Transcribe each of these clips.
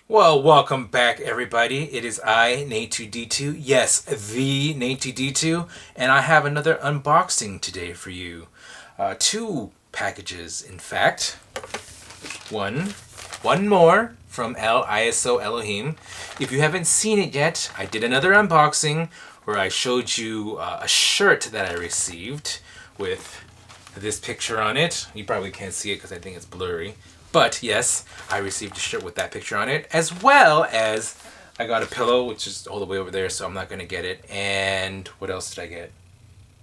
Well, welcome back, everybody. It is I, Nate2D2. Yes, the Nate2D2, and I have another unboxing today for you. Two packages, in fact. One more from Elle, Elohim. If you haven't seen it yet, I did another unboxing where I showed you a shirt that I received with this picture on it. You probably can't see it because I think it's blurry. But yes, I received a shirt with that picture on it, as well as I got a pillow, which is all the way over there, so I'm not going to get it. And what else did I get?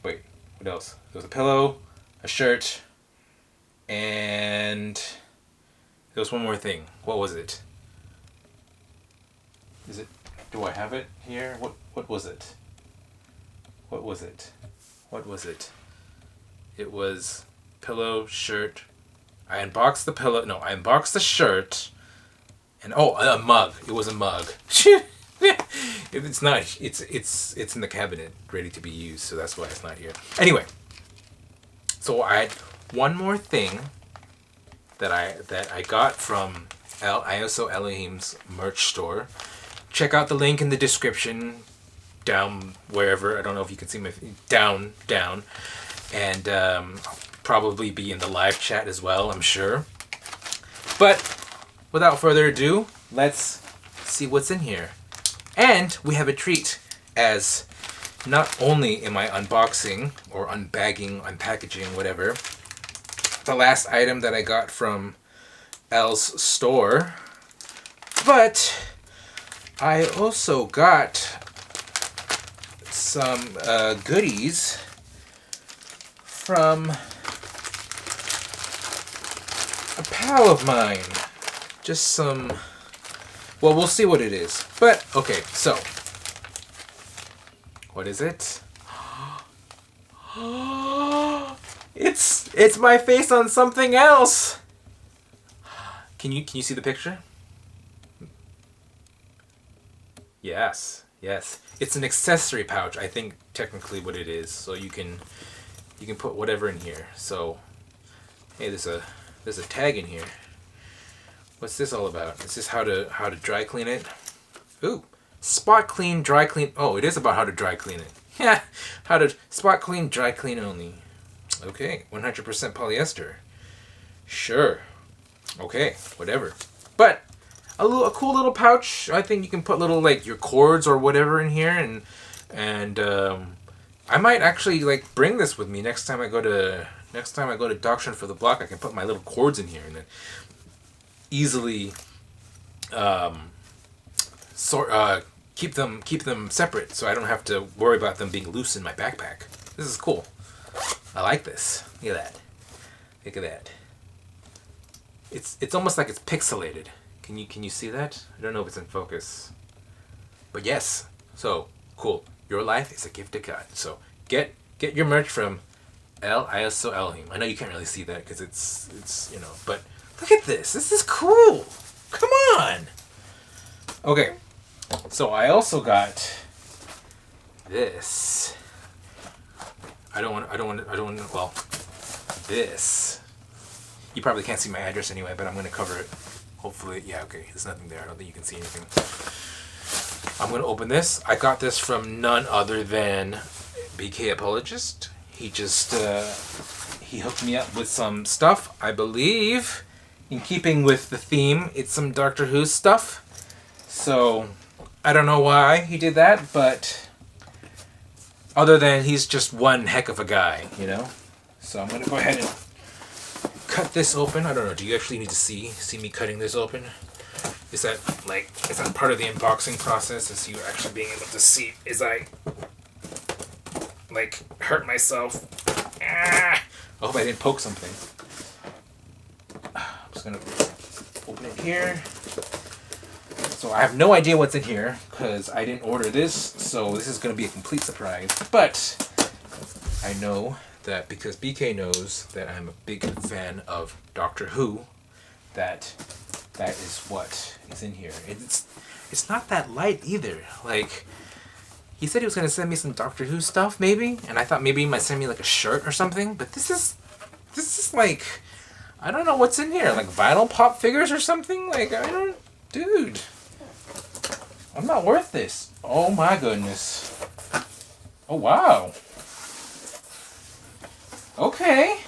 Wait, what else? There was a pillow, a shirt, and there was one more thing. What was it? Is it? Do I have it here? What was it? What was it? What was it? It was pillow, shirt. I unboxed the pillow. No, I unboxed the shirt. And a mug. It was a mug. It's not. It's in the cabinet, ready to be used. So that's why it's not here. Anyway, so I had one more thing that I got from Elohim's merch store. Check out the link in the description down wherever. I don't know if you can see my down, and probably be in the live chat as well, I'm sure. But without further ado, let's see what's in here. And we have a treat, as not only am I unboxing or unbagging, unpackaging, whatever, the last item that I got from Elle's store, but I also got some goodies from a pal of mine. Just some... Well, we'll see what it is. But, okay, so. What is it? It's my face on something else! Can you see the picture? Yes. It's an accessory pouch, I think technically what it is. So you can put whatever in here. So, hey, there's a tag in here. What's this all about? Is this how to dry clean it? Ooh, spot clean, dry clean. Oh, it is about how to dry clean it. Yeah, how to spot clean, dry clean only. Okay, 100% polyester. Sure. Okay, whatever. But a cool little pouch. I think you can put little like your cords or whatever in here, and I might actually like bring this with me next time I go to Doctrine for the Block. I can put my little cords in here and then easily keep them separate, so I don't have to worry about them being loose in my backpack. This is cool. I like this. Look at that. Look at that. It's almost like it's pixelated. Can you see that? I don't know if it's in focus. But yes. So cool. Your life is a gift of God. So get your merch from Elohim. I know you can't really see that because it's but look at this. This is cool. Come on. Okay. So I also got this. Well, this. You probably can't see my address anyway, but I'm going to cover it. Hopefully, yeah, okay. There's nothing there. I don't think you can see anything. I'm going to open this. I got this from none other than BK Apologist. He just, he hooked me up with some stuff. I believe, in keeping with the theme, it's some Doctor Who stuff. So, I don't know why he did that, but other than he's just one heck of a guy, you know? So I'm going to go ahead and cut this open. I don't know, do you actually need to see me cutting this open? Is that part of the unboxing process? Is you actually being able to see as I like hurt myself? I hope I didn't poke something. I'm just gonna open it here. So I have no idea what's in here because I didn't order this, so this is gonna be a complete surprise. But I know that because BK knows that I'm a big fan of Doctor Who, that is what is in here. It's not that light either. Like, he said he was gonna send me some Doctor Who stuff, maybe, and I thought maybe he might send me like a shirt or something. But this is like, I don't know what's in here. Like vinyl pop figures or something. Like I don't Dude, I'm not worth this. Oh my goodness. Oh wow. Okay.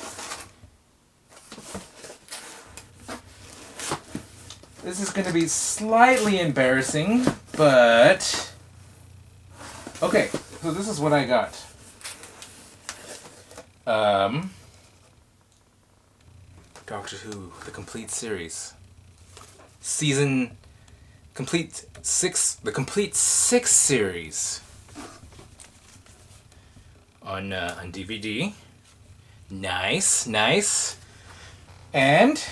This is going to be slightly embarrassing, but... Okay, so this is what I got. Doctor Who, the complete series. The complete six series. On DVD. Nice, nice. And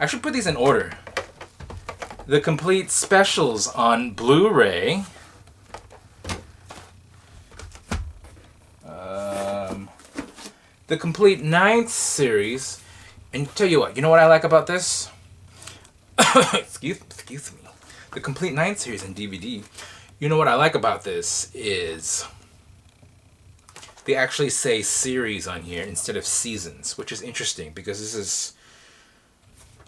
I should put these in order. The complete specials on Blu-ray. The complete 9th series. And tell you what, you know what I like about this? excuse me. The complete 9th series in DVD. You know what I like about this is they actually say series on here instead of seasons, which is interesting because this is...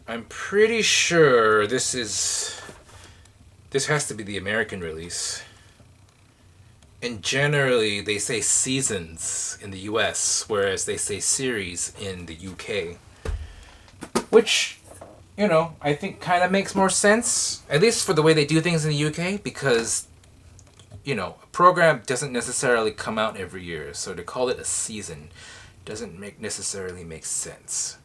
I'm pretty sure this has to be the American release. And generally they say seasons in the US, whereas they say series in the UK. Which, you know, I think kind of makes more sense, at least for the way they do things in the UK, because, you know, a program doesn't necessarily come out every year, so to call it a season doesn't necessarily make sense.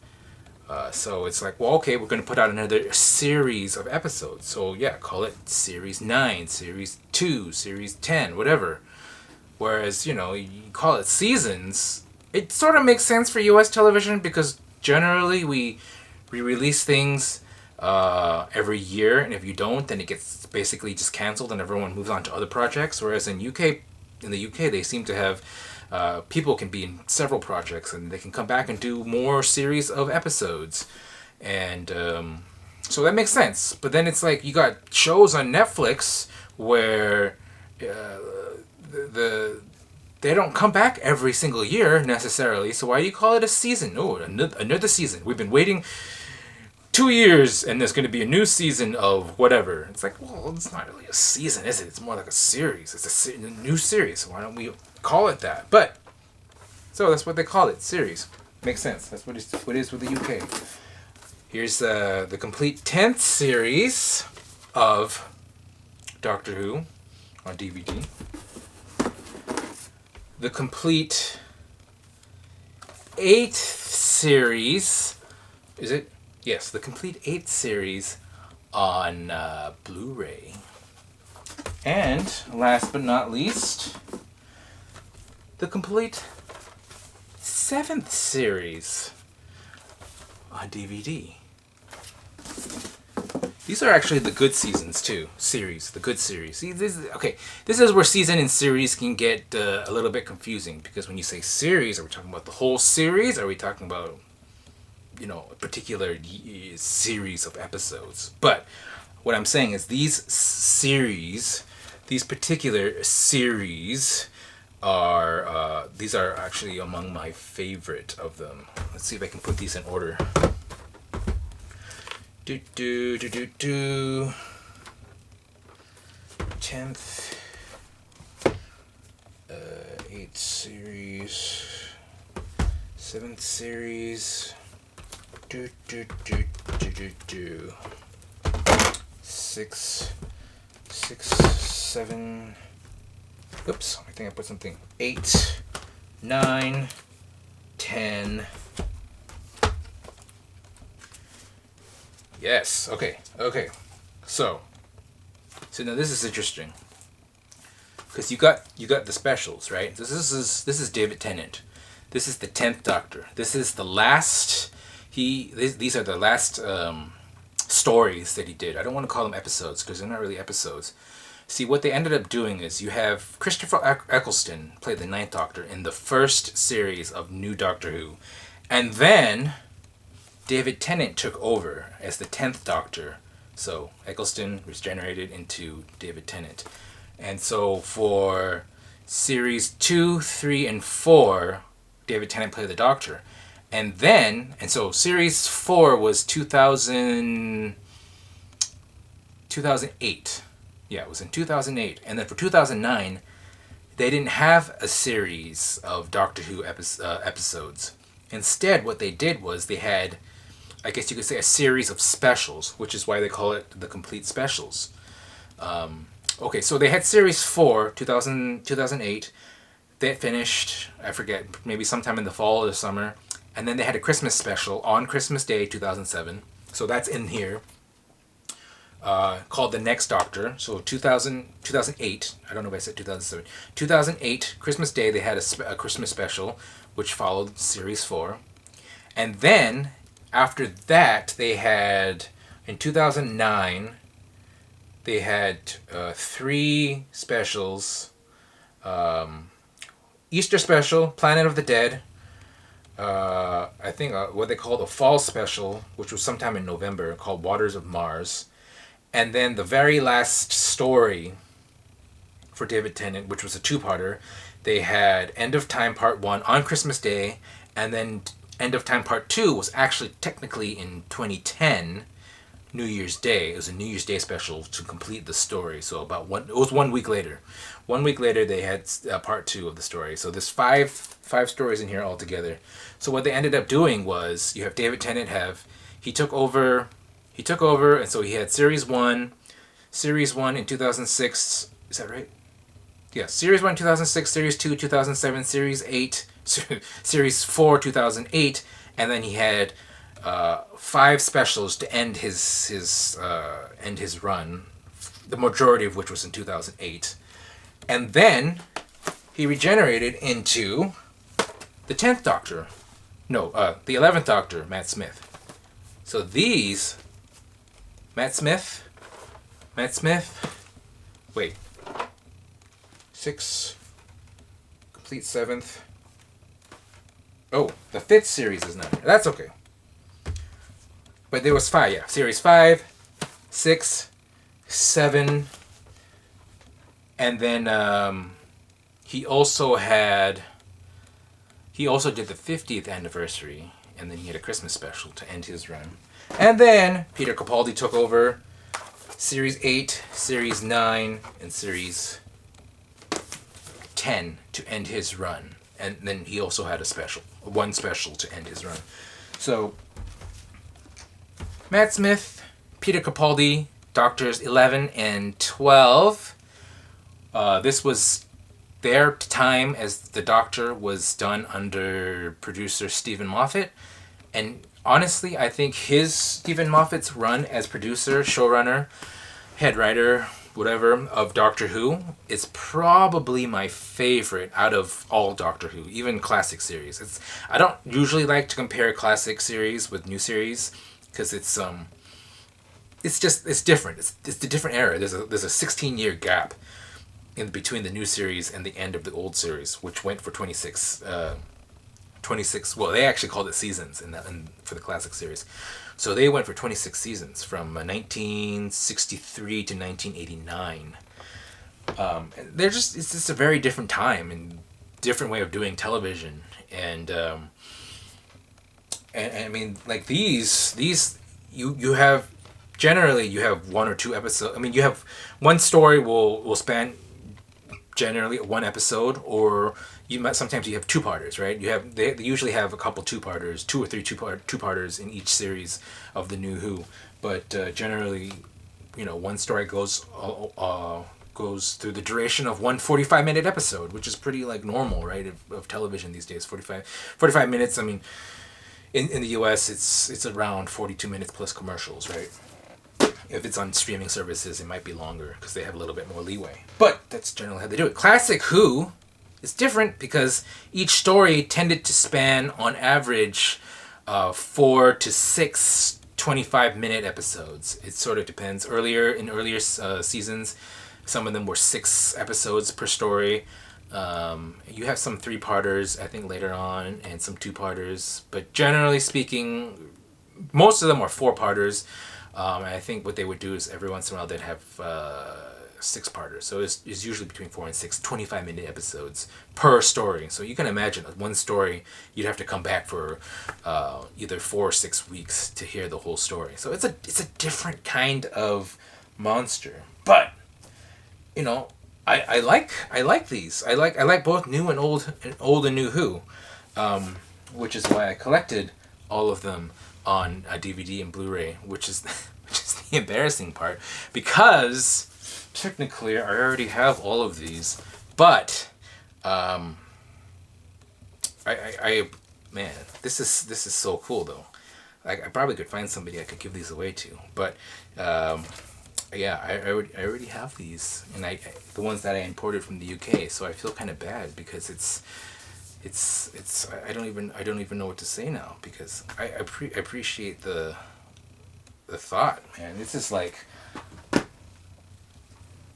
So it's like, well, okay, we're going to put out another series of episodes. So yeah, call it Series 9, Series 2, Series 10, whatever. Whereas, you know, you call it seasons, it sort of makes sense for US television because generally we release things every year, and if you don't, then it gets basically just canceled and everyone moves on to other projects. Whereas in the UK, they seem to have people can be in several projects and they can come back and do more series of episodes, and so that makes sense. But then it's like you got shows on Netflix where they don't come back every single year necessarily. So why do you call it a season? Oh, another season. We've been waiting 2 years and there's going to be a new season of whatever. It's like, well, it's not really a season, is it? It's more like a series. It's a new series. So why don't we call it that? But so that's what they call it, series. Makes sense. That's what it is with the UK. Here's the complete 10th series of Doctor Who on DVD. The complete 8th series. Is it? Yes, the complete 8th series on Blu-ray. And last but not least, the complete 7th series on DVD. These are actually the good seasons too. The good series. See, this is where season and series can get a little bit confusing, because when you say series, are we talking about the whole series? Are we talking about, you know, a particular series of episodes? But what I'm saying is these particular series are these are actually among my favorite of them. Let's see if I can put these in order. 10th 8th series, 7th series, 6, 7. Oops, I think I put something. 8, 9, 10. Yes. Okay. So now this is interesting, because you got the specials, right? This is David Tennant. This is the 10th Doctor. This is the last. These are the last stories that he did. I don't want to call them episodes because they're not really episodes. See, what they ended up doing is you have Christopher Eccleston play the 9th Doctor in the first series of New Doctor Who, and then David Tennant took over as the 10th Doctor. So Eccleston was generated into David Tennant. And so for series 2, 3, and 4, David Tennant played the Doctor. And so series 4 was 2000... 2008. Yeah, it was in 2008. And then for 2009, they didn't have a series of Doctor Who episodes. Instead, what they did was they had, I guess you could say, a series of specials, which is why they call it the complete specials. Okay, so they had series 4, 2008. That finished, I forget, maybe sometime in the fall or the summer. And then they had a Christmas special on Christmas Day, 2007. So that's in here. Called The Next Doctor. So 2008. I don't know if I said 2007. 2008, Christmas Day, they had a Christmas special, which followed series 4. And then, after that, they had, in 2009, they had 3 specials. Easter special, Planet of the Dead. I think what they called a fall special, which was sometime in November, called Waters of Mars. And then the very last story for David Tennant, which was a 2-parter, they had End of Time Part 1 on Christmas Day, and then End of Time Part 2 was actually technically in 2010, New Year's Day. It was a New Year's Day special to complete the story. So it was 1 week later. 1 week later, they had part 2 of the story. So there's five stories in here altogether. So what they ended up doing was, you have David Tennant he took over, and so he had series 1 in 2006. Is that right? Yeah, series 1 2006, series 2 2007, series 8, series 4 2008, and then he had 5 specials to end his run, the majority of which was in 2008. And then he regenerated into the 10th Doctor. No, the 11th Doctor, Matt Smith. So these, Matt Smith, wait, 6, complete 7th. Oh, the 5th series is not here. That's okay. But there was 5, yeah. Series 5, 6, 7, and then he also did the 50th anniversary, and then he had a Christmas special to end his run. And then Peter Capaldi took over Series 8, Series 9, and Series 10 to end his run. And then he also had one special to end his run. So, Matt Smith, Peter Capaldi, Doctors 11 and 12. This was their time as the Doctor was done under producer Stephen Moffat. And honestly, I think Stephen Moffat's run as producer, showrunner, head writer, whatever, of Doctor Who is probably my favorite out of all Doctor Who, even classic series. I don't usually like to compare classic series with new series because it's different. It's a different era. There's a 16-year gap in between the new series and the end of the old series, which went for 26. Well, they actually called it seasons for the classic series. So they went for 26 seasons from 1963 to 1989. It's just a very different time and different way of doing television. And I mean, like these you have generally you have 1 or 2 episodes. I mean, you have one story will span generally 1 episode, or sometimes you have 2-parters, right? They usually have a couple 2-parters, 2 or 3 2-parters in each series of the New Who, but generally, one story goes through the duration of one 45-minute episode, which is pretty like normal, right, of television these days. 45 minutes. I mean, in the U.S. it's around 42 minutes plus commercials, right? If it's on streaming services, it might be longer because they have a little bit more leeway. But that's generally how they do it. Classic Who is different because each story tended to span, on average, 4 to 6 25-minute episodes. It sort of depends. In earlier seasons, some of them were 6 episodes per story. You have some 3-parters, I think, later on, and some 2-parters. But generally speaking, most of them are 4-parters. And I think what they would do is every once in a while they'd have 6-parters. So it's usually between 4 and 6 25-minute episodes per story. So you can imagine one story you'd have to come back for either 4 or 6 weeks to hear the whole story. So it's a different kind of monster. But you know, I like these. I like both new and old and new Who, which is why I collected all of them on a DVD and Blu-ray, which is which is the embarrassing part, because technically I already have all of these, but I man, this is so cool though. I probably could find somebody I could give these away to, but yeah, I already have these, and the ones that I imported from the UK, so I feel kind of bad because it's I don't even know what to say now, because I appreciate the thought, man. It's just like,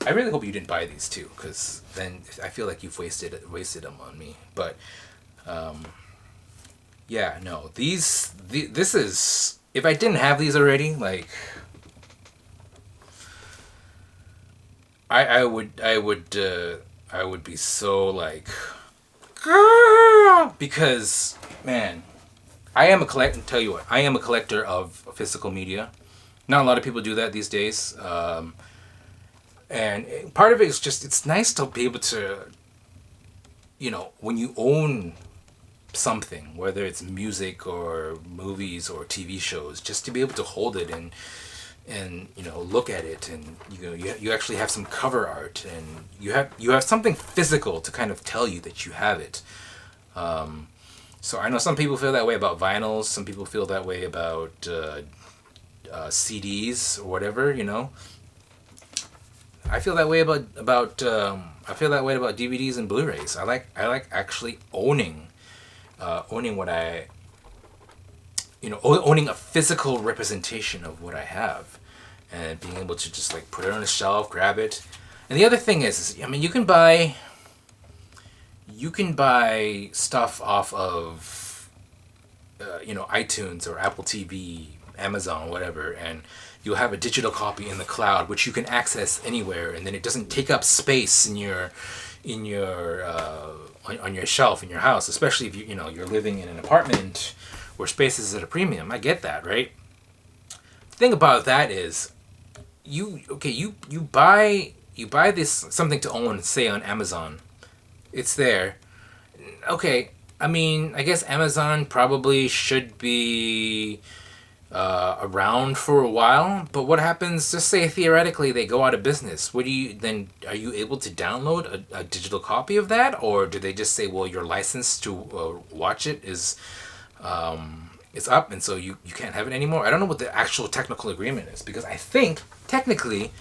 I really hope you didn't buy these too, because then I feel like you've wasted them on me. But yeah, no, this is, if I didn't have these already, like I would be so like, because man, I am a collector. Tell you what, I am a collector of physical media. Not a lot of people do that these days. And part of it is just, it's nice to be able to, when you own something, whether it's music or movies or TV shows, just to be able to hold it and look at it, and you actually have some cover art, and you have something physical to kind of tell you that you have it. So I know some people feel that way about vinyls, some people feel that way about CDs or whatever, I feel that way about DVDs and Blu-rays. I like actually owning what owning a physical representation of what I have, and being able to just like put it on a shelf, grab it. And the other thing is you can buy stuff off of iTunes or Apple TV, Amazon, whatever, and you'll have a digital copy in the cloud, which you can access anywhere, and then it doesn't take up space on your shelf in your house, especially if you're living in an apartment where space is at a premium. I get that, right? The thing about that is, you buy this something to own, say on Amazon. It's there. Okay, I guess Amazon probably should be around for a while, but what happens, just say theoretically they go out of business, are you able to download a digital copy of that, or do they just say, well, your license to watch it is up, and so you can't have it anymore? I don't know what the actual technical agreement is, because I think technically,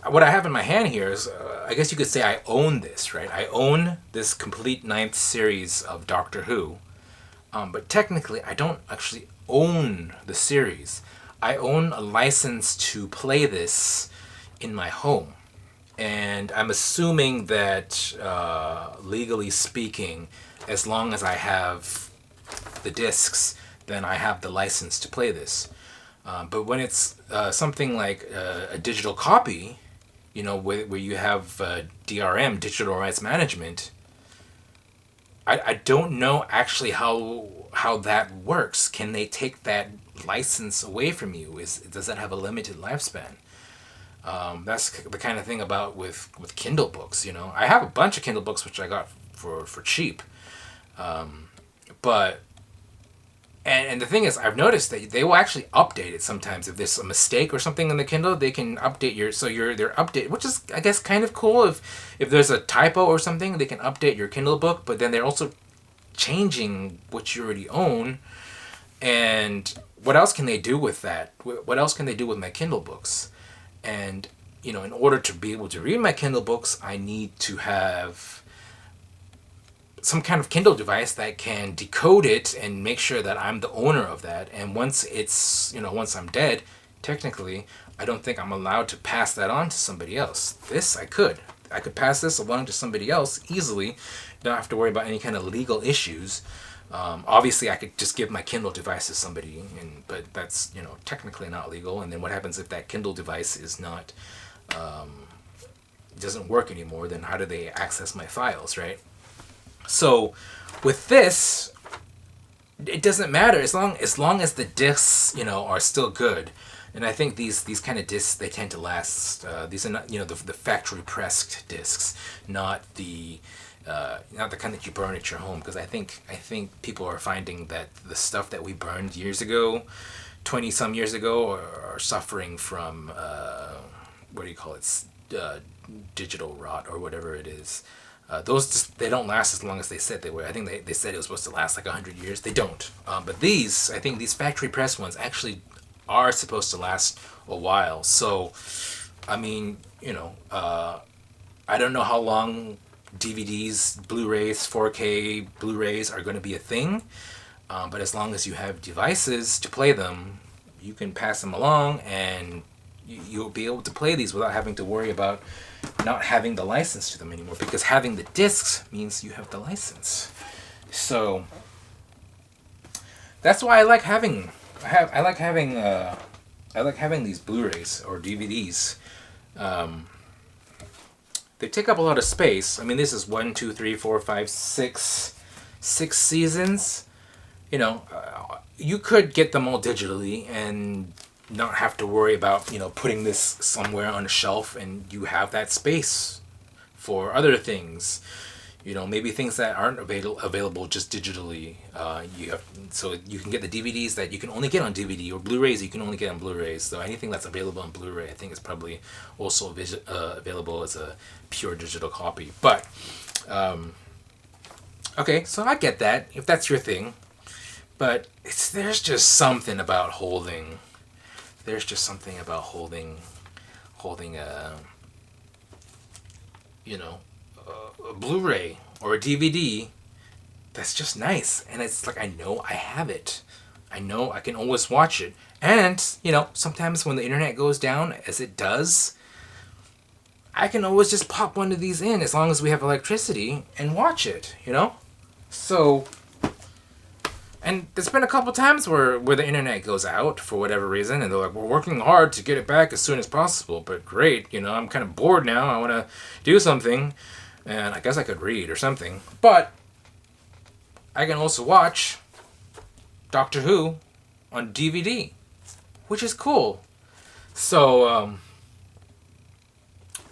what I have in my hand here is, I guess you could say I own this, right? I own this complete 9th series of Doctor Who. But technically, I don't actually own the series. I own a license to play this in my home. And I'm assuming that, legally speaking, as long as I have the discs, then I have the license to play this. But when it's something like a digital copy, where you have DRM, digital rights management, I don't know actually how that works. Can they take that license away from you? Does that have a limited lifespan? That's the kind of thing with Kindle books. I have a bunch of Kindle books which I got for cheap, but and the thing is, I've noticed that they will actually update it sometimes. If there's a mistake or something in the Kindle, they can update their update, which is, I guess, kind of cool. If there's a typo or something, they can update your Kindle book, but then they're also changing what you already own. And what else can they do with that? What else can they do with my Kindle books? And in order to be able to read my Kindle books, I need to have some kind of Kindle device that can decode it and make sure that I'm the owner of that. And once once I'm dead, technically, I don't think I'm allowed to pass that on to somebody else. This, I could pass this along to somebody else easily. Don't have to worry about any kind of legal issues. Obviously, I could just give my Kindle device to somebody, but that's technically not legal. And then what happens if that Kindle device is not doesn't work anymore? Then how do they access my files, right? So with this, it doesn't matter as long as the discs are still good, And I think these kind of discs, they tend to last. These are not, the factory pressed discs, not the kind that you burn at your home. Because I think people are finding that the stuff that we burned years ago, 20 some years ago, are suffering from what do you call it? Digital rot or whatever it is. Those just, they don't last as long as they said they would. I think they said it was supposed to last like 100 years. They don't. But these, I think these factory press ones actually are supposed to last a while. So, I mean, I don't know how long DVDs, Blu-rays, 4K Blu-rays are going to be a thing. But as long as you have devices to play them, you can pass them along and you'll be able to play these without having to worry about not having the license to them anymore. Because having the discs means you have the license. So that's why I like having these Blu-rays or DVDs. They take up a lot of space. I mean, this is 1, 2, 3, 4, 5, 6 seasons. You could get them all digitally and not have to worry about, putting this somewhere on a shelf, and you have that space for other things. Maybe things that aren't available just digitally. So you can get the DVDs that you can only get on DVD, or Blu-rays you can only get on Blu-rays. So anything that's available on Blu-ray, I think, is probably also available as a pure digital copy. But okay, so I get that if that's your thing. But there's just something about holding. There's just something about holding a Blu-ray or a DVD that's just nice. And it's like, I know I have it. I know I can always watch it. And, sometimes when the internet goes down, as it does, I can always just pop one of these in as long as we have electricity and watch it, So, and there's been a couple times where the internet goes out for whatever reason, and they're like, we're working hard to get it back as soon as possible, but great, I'm kind of bored now, I want to do something, and I guess I could read or something, but I can also watch Doctor Who on DVD, which is cool. So,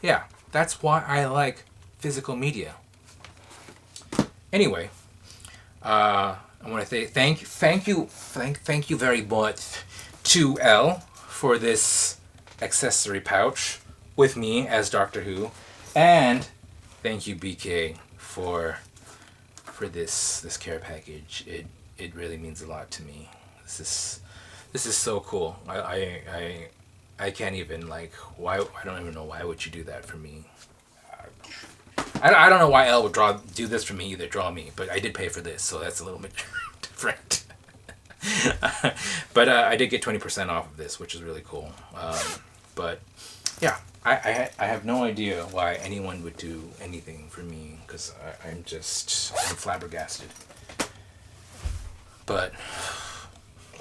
yeah, that's why I like physical media. Anyway, I want to say thank you very much to Elle for this accessory pouch with me as Doctor Who, and thank you BK for this care package. It really means a lot to me. This is so cool. I can't even, why, I don't even know why would you do that for me. I don't know why Elle would do this for me, either draw me, but I did pay for this, so that's a little bit different. But I did get 20% off of this, which is really cool. But yeah, I have no idea why anyone would do anything for me, because I'm flabbergasted. But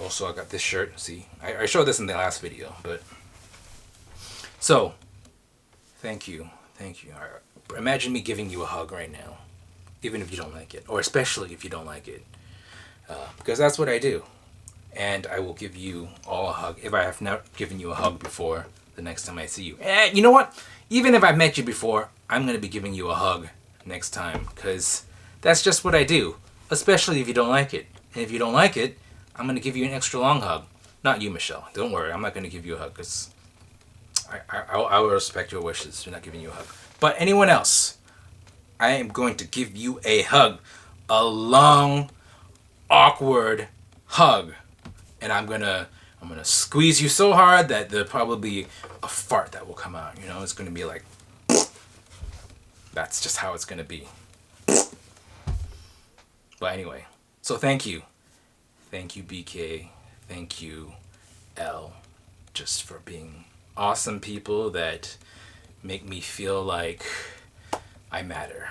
also I got this shirt. See, I showed this in the last video, but so thank you. Imagine me giving you a hug right now, even if you don't like it, or especially if you don't like it, because that's what I do. And I will give you all a hug if I have not given you a hug before the next time I see you. And you know what? Even if I've met you before, I'm going to be giving you a hug next time, because that's just what I do, especially if you don't like it. And if you don't like it, I'm going to give you an extra long hug. Not you, Michelle. Don't worry, I'm not going to give you a hug, because I will respect your wishes. You're not giving you a hug. But anyone else, I am going to give you a hug. A long, awkward hug. And I'm gonna squeeze you so hard that there'll probably be a fart that will come out. It's gonna be like, that's just how it's gonna be. But anyway, so thank you BK, thank you Elle, just for being awesome people that make me feel like I matter,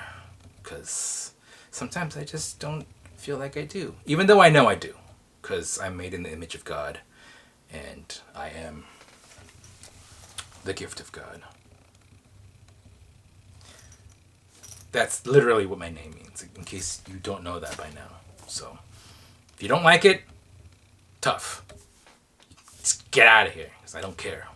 because sometimes I just don't feel like I do, even though I know I do, because I'm made in the image of God, and I am the gift of God. That's literally what my name means, in case you don't know that by now. So, if you don't like it, tough. get out of here because I don't care.